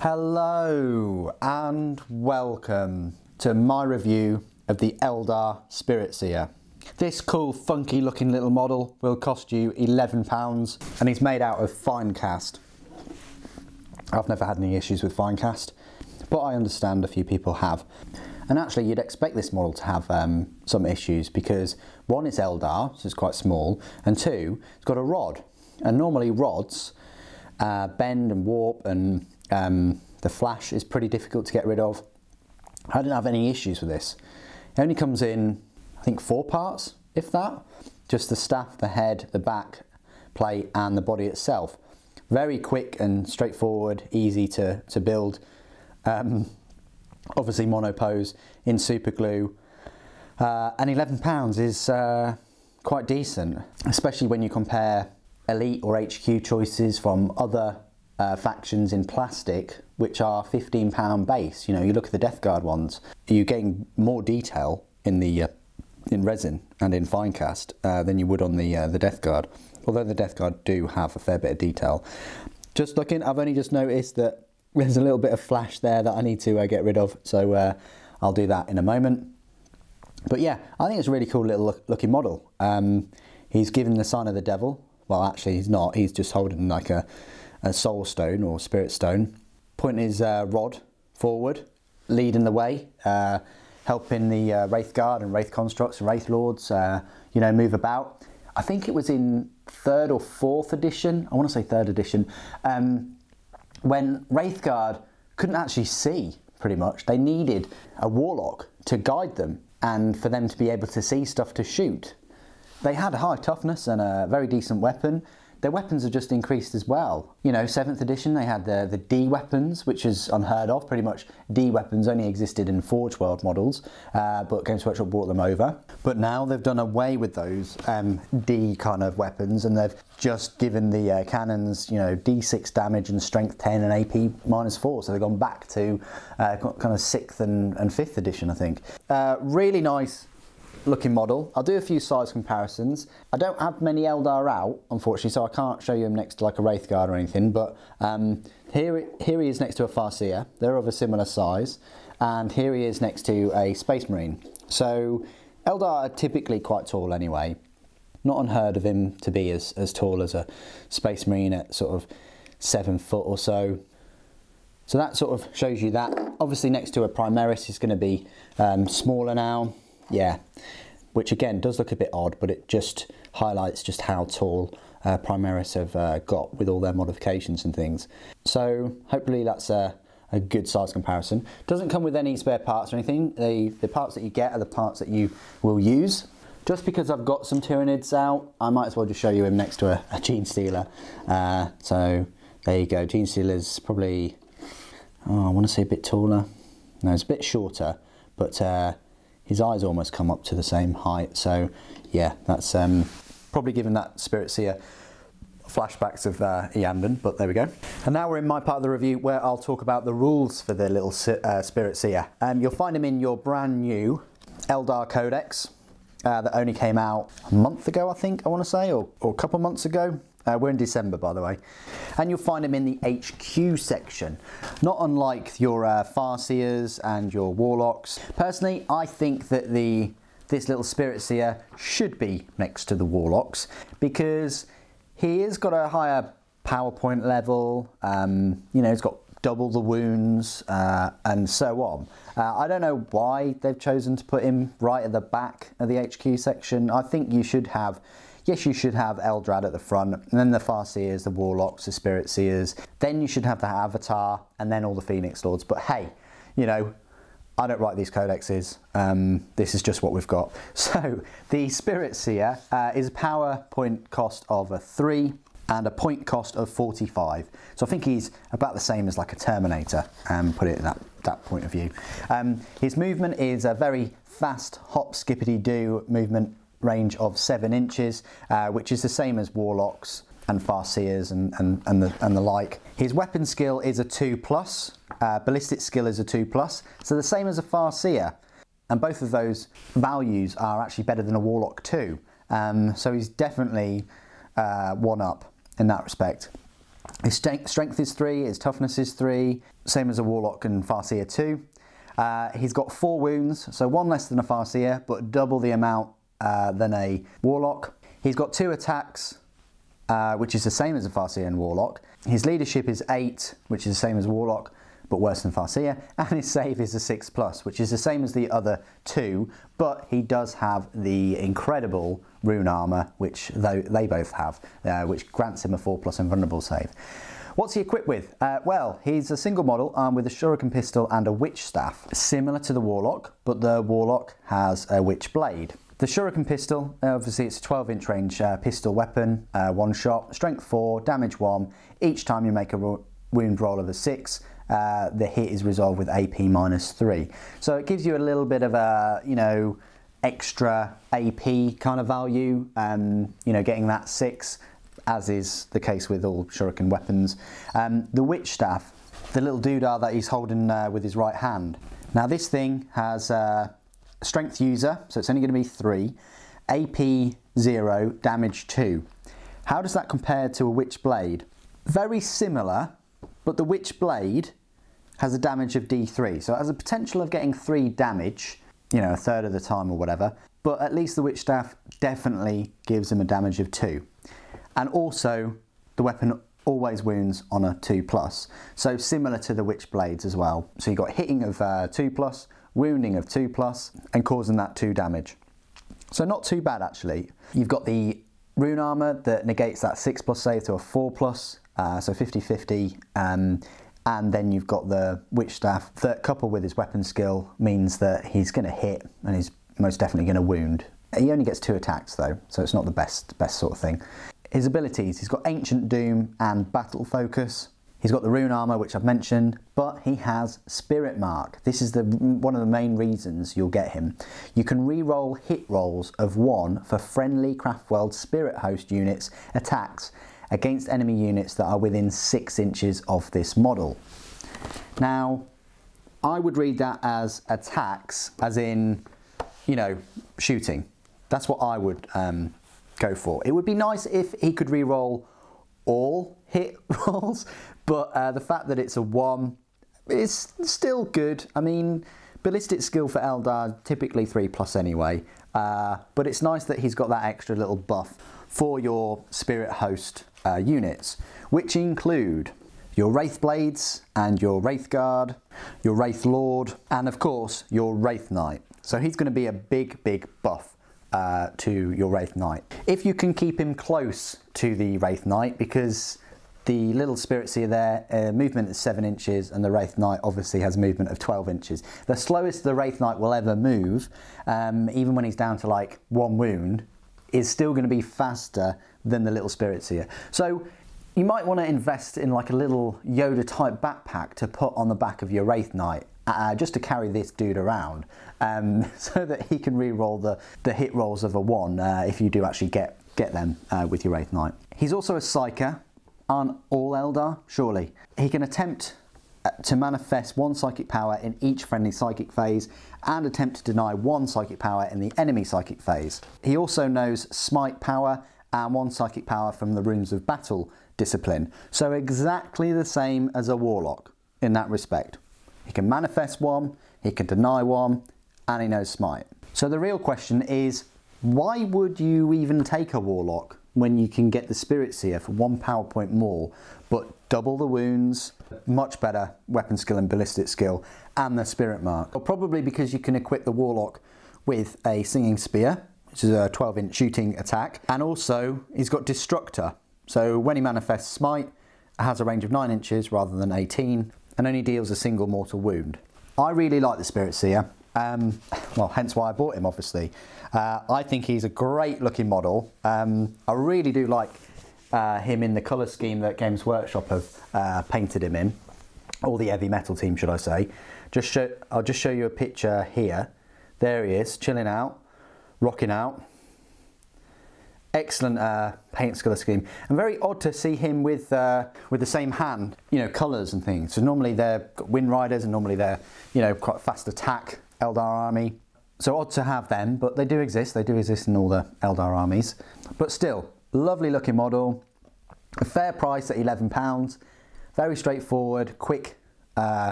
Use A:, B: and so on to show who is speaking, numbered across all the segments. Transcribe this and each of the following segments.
A: Hello and welcome to my review of the Eldar Spiritseer. This cool funky looking little model will cost you £11 and he's made out of fine cast. I've never had any issues with fine cast, but I understand a few people have. And actually you'd expect this model to have some issues because one, it's Eldar, so it's quite small, and two, it's got a rod. And normally rods bend and warp, and the flash is pretty difficult to get rid of. I didn't have any issues with this. It only comes in, I think, 4 parts, if that. Just the staff, the head, the back plate and the body itself. Very quick and straightforward, easy to build. Obviously monopose in super glue. And £11 is quite decent, especially when you compare Elite or HQ choices from other factions in plastic, which are £15 base. You know, you look at the Death Guard ones, you're getting more detail in the in resin and in fine cast than you would on the Death Guard. Although the Death Guard do have a fair bit of detail. Just looking, I've only just noticed that there's a little bit of flash there that I need to get rid of, so I'll do that in a moment. But yeah, I think it's a really cool little looking model. He's given the sign of the devil. Well, actually he's not, he's just holding like a soul stone or spirit stone. Pointing his rod forward, leading the way, helping the Wraith Guard and Wraith Constructs and Wraith Lords, you know, move about. I think it was in 3rd or 4th edition, I want to say 3rd edition, when Wraith Guard couldn't actually see, pretty much. They needed a Warlock to guide them and for them to be able to see stuff to shoot. They had a high toughness and a very decent weapon. Their weapons have just increased as well. You know, 7th edition, they had the D weapons, which is unheard of. Pretty much D weapons only existed in Forge World models, but Games Workshop brought them over. But now they've done away with those D kind of weapons, and they've just given the cannons, you know, D6 damage and strength 10 and AP -4. So they've gone back to kind of 6th and 5th edition, I think. Really nice looking model. I'll do a few size comparisons. I don't have many Eldar out, unfortunately, so I can't show you him next to like a Wraith Guard or anything, but here he is next to a Farseer. They're of a similar size, and here he is next to a Space Marine. So Eldar are typically quite tall anyway. Not unheard of him to be as tall as a Space Marine at sort of 7 foot or so. So that sort of shows you that. Obviously next to a Primaris he's going to be smaller now. Yeah, which again does look a bit odd, but it just highlights just how tall Primaris have got with all their modifications and things. So hopefully that's a good size comparison. Doesn't come with any spare parts or anything. The parts that you get are the parts that you will use. Just because I've got some Tyranids out, I might as well just show you him next to a Gene Stealer. So there you go. Gene Stealer's probably, oh, I want to say a bit taller. No, it's a bit shorter, but his eyes almost come up to the same height, so yeah, that's probably given that Spiritseer flashbacks of Eandon, but there we go. And now we're in my part of the review where I'll talk about the rules for the little Spiritseer. You'll find him in your brand new Eldar Codex that only came out a month ago, I think, I want to say, or a couple months ago. We're in December, by the way. And you'll find him in the HQ section. Not unlike your Farseers and your Warlocks. Personally, I think that this little Spiritseer should be next to the Warlocks because he has got a higher power point level. You know, he's got double the wounds and so on. I don't know why they've chosen to put him right at the back of the HQ section. I think you should have, yes, you should have Eldrad at the front, and then the Farseers, the Warlocks, the Spiritseers. Then you should have the Avatar, and then all the Phoenix Lords. But hey, you know, I don't write these codexes. This is just what we've got. So the Spiritseer is a power point cost of a 3 and a point cost of 45. So I think he's about the same as like a Terminator, put it in that point of view. His movement is a very fast hop skippity doo movement range of 7 inches, which is the same as Warlocks and Farseers and the like. His weapon skill is a 2+, ballistic skill is a 2+, so the same as a Farseer, and both of those values are actually better than a Warlock too. So he's definitely one up in that respect. His strength is 3, his toughness is 3, same as a Warlock and Farseer too. He's got 4 wounds, so 1 less than a Farseer, but double the amount than a Warlock. He's got 2 attacks, which is the same as a Farseer and Warlock. His leadership is 8, which is the same as Warlock, but worse than Farseer. And his save is a 6+, which is the same as the other 2, but he does have the incredible rune armour, which they both have, which grants him a 4+ invulnerable save. What's he equipped with? Well, he's a single model armed with a shuriken pistol and a witch staff, similar to the Warlock, but the Warlock has a witch blade. The shuriken pistol, obviously it's a 12-inch range pistol weapon, one shot, strength 4, damage 1. Each time you make a wound roll of a 6, the hit is resolved with AP -3. So it gives you a little bit of a, you know, extra AP kind of value, you know, getting that 6, as is the case with all shuriken weapons. The witch staff, the little doodah that he's holding with his right hand. Now this thing has strength user, so it's only going to be 3, AP 0, damage 2. How does that compare to a witch blade? Very similar, but the witch blade has a damage of D3, so it has a potential of getting 3 damage, you know, a third of the time or whatever, but at least the witch staff definitely gives him a damage of 2. And also, the weapon always wounds on a 2+, so similar to the witch blades as well. So you've got hitting of 2+, wounding of 2+, and causing that 2 damage. So not too bad actually. You've got the rune armour that negates that 6+ save to a 4+, so 50-50, and then you've got the witch staff that, coupled with his weapon skill, means that he's going to hit and he's most definitely going to wound. He only gets 2 attacks though, so it's not the best sort of thing. His abilities, he's got Ancient Doom and Battle Focus. He's got the rune armour, which I've mentioned, but he has Spirit Mark. This is one of the main reasons you'll get him. You can re-roll hit rolls of 1 for friendly Craftworld Spirit Host units attacks against enemy units that are within 6 inches of this model. Now, I would read that as attacks, as in, you know, shooting. That's what I would go for. It would be nice if he could re-roll all hit rolls, but the fact that it's a 1 is still good. I mean, ballistic skill for Eldar typically 3+ anyway, but it's nice that he's got that extra little buff for your Spirit Host units, which include your Wraith Blades and your Wraith Guard, your Wraith Lord, and of course your Wraith Knight. So he's going to be a big buff to your Wraith Knight. If you can keep him close to the Wraith Knight, because the little Spiritseer there, movement is 7 inches, and the Wraith Knight obviously has movement of 12 inches. The slowest the Wraith Knight will ever move, even when he's down to like 1 wound, is still going to be faster than the little Spiritseer. So you might want to invest in like a little Yoda type backpack to put on the back of your Wraith Knight, just to carry this dude around, so that he can re-roll the hit rolls of a 1 if you do actually get them with your Wraith Knight. He's also a Psyker. Aren't all Eldar? Surely. He can attempt to manifest 1 psychic power in each friendly psychic phase and attempt to deny 1 psychic power in the enemy psychic phase. He also knows Smite power and 1 psychic power from the Runes of Battle discipline. So exactly the same as a Warlock in that respect. He can manifest 1, he can deny 1, and he knows Smite. So the real question is, why would you even take a Warlock when you can get the Spiritseer for 1 power point more, but double the wounds, much better weapon skill and ballistic skill, and the Spirit Mark? Well, probably because you can equip the Warlock with a Singing Spear, which is a 12-inch shooting attack, and also he's got Destructor. So when he manifests Smite, it has a range of 9 inches rather than 18, and only deals a single mortal wound. I really like the Spiritseer. Well, hence why I bought him, obviously. I think he's a great looking model. I really do like him in the colour scheme that Games Workshop have painted him in, or the heavy metal team, should I say. I'll just show you a picture here. There he is, chilling out, rocking out. Excellent paint colour scheme, and very odd to see him with the same hand, you know, colours and things. So normally they're Wind Riders, and normally they're, you know, quite fast attack Eldar army. So odd to have them, but they do exist. They do exist in all the Eldar armies. But still, lovely looking model. A fair price at £11. Very straightforward, quick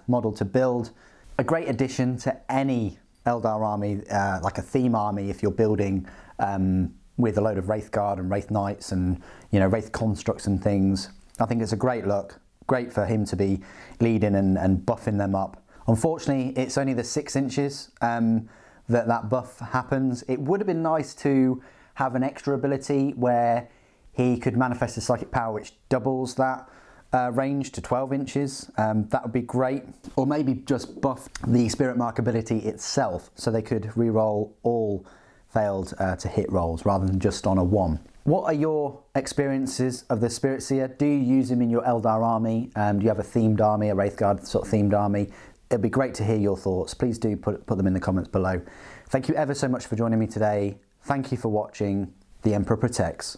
A: model to build. A great addition to any Eldar army, like a theme army if you're building with a load of Wraith Guard and Wraith Knights and, you know, Wraith constructs and things. I think it's a great look. Great for him to be leading and buffing them up. Unfortunately, it's only the 6 inches that buff happens. It would have been nice to have an extra ability where he could manifest his psychic power, which doubles that range to 12 inches. That would be great. Or maybe just buff the Spirit Mark ability itself so they could reroll all failed to hit rolls rather than just on a 1. What are your experiences of the Spiritseer? Do you use him in your Eldar army? Do you have a themed army, a Wraithguard sort of themed army? It'd be great to hear your thoughts. Please do put them in the comments below. Thank you ever so much for joining me today. Thank you for watching. The Emperor Protects.